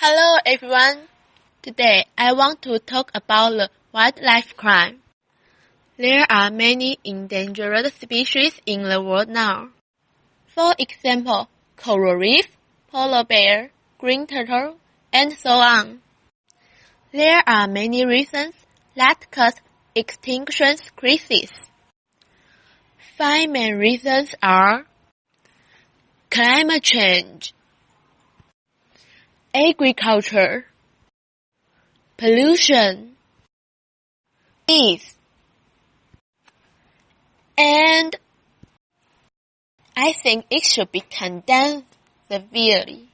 Hello everyone. Today I want to talk about the wildlife crime. There are many endangered species in the world now. For example, coral reef, polar bear, green turtle, and so on. There are many reasons that cause extinction crisis. 5 main reasons are climate change, agriculture, pollution, disease, and I think it should be condemned severely.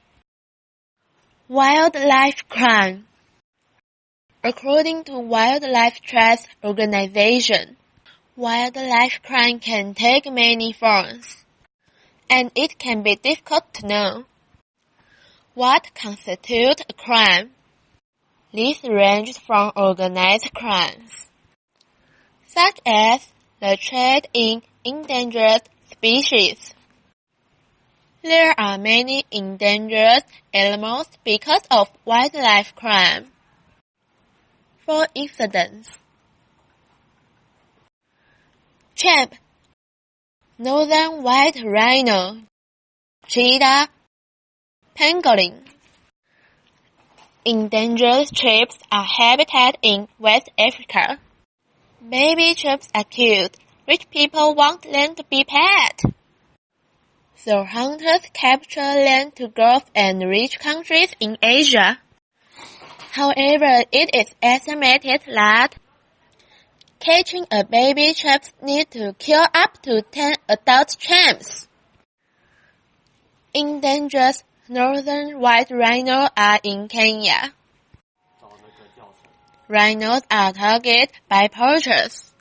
Wildlife crime. According to Wildlife Trust Organization, wildlife crime can take many forms, and it can be difficult to know what constitutes a crime. This ranges from organized crimes, such as the trade in endangered species. There are many endangered animals because of wildlife crime. For instance, chimp, northern white rhino, cheetah, pangolin. Endangered chimps are habitat in West Africa. Baby chimps are cute. Rich people want them to be pet. So hunters capture them to Gulf and rich countries in Asia. However, it is estimated that catching a baby chimp needs to kill up to 10 adult chimps. Endangered northern white rhinos are in Kenya. Rhinos are targeted by poachers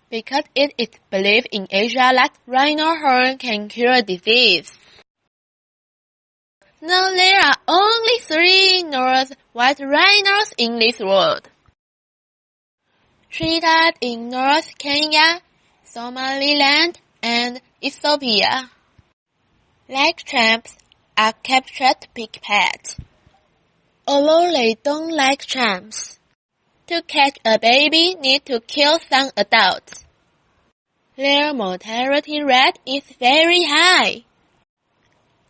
because it is believed in Asia that rhino horn can cure disease. Now there are only 3 north white rhinos in this world. Cheetahs in North Kenya, Somaliland, and Ethiopia. Like chimps are captured to be pets. Although they don't like chimps, to catch a baby need to kill some adults. Their mortality rate is very high.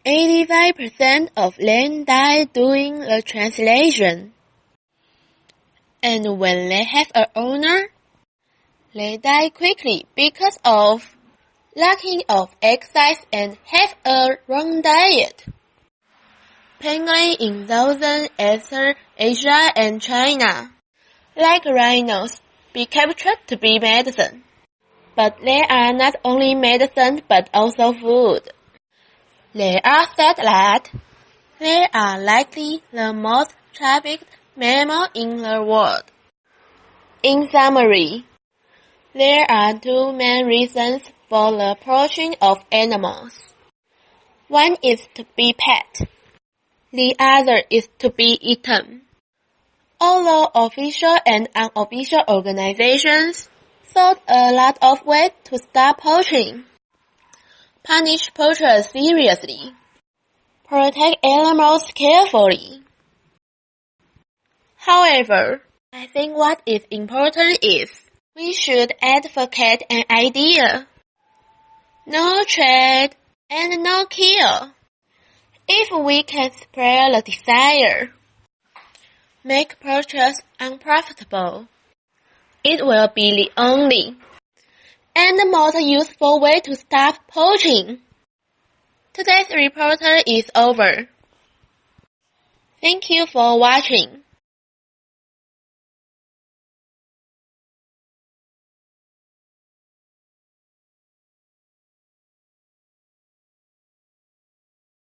85% of them die during the translation. And when they have an owner, they die quickly because of lacking of exercise and have a wrong diet. Penguins in Southern Asia and China, like rhinos, be captured to be medicine. But they are not only medicine but also food. They are said that they are likely the most trafficked mammal in the world. In summary, there are 2 main reasons for the poaching of animals. One is to be pet. The other is to be eaten. Although official and unofficial organizations thought a lot of ways to stop poaching, punish poachers seriously, protect animals carefully. However, I think what is important is we should advocate an idea. No trade and no kill. If we can spread the desire, make purchase unprofitable, it will be the only and the most useful way to stop poaching. Today's reporter is over. Thank you for watching.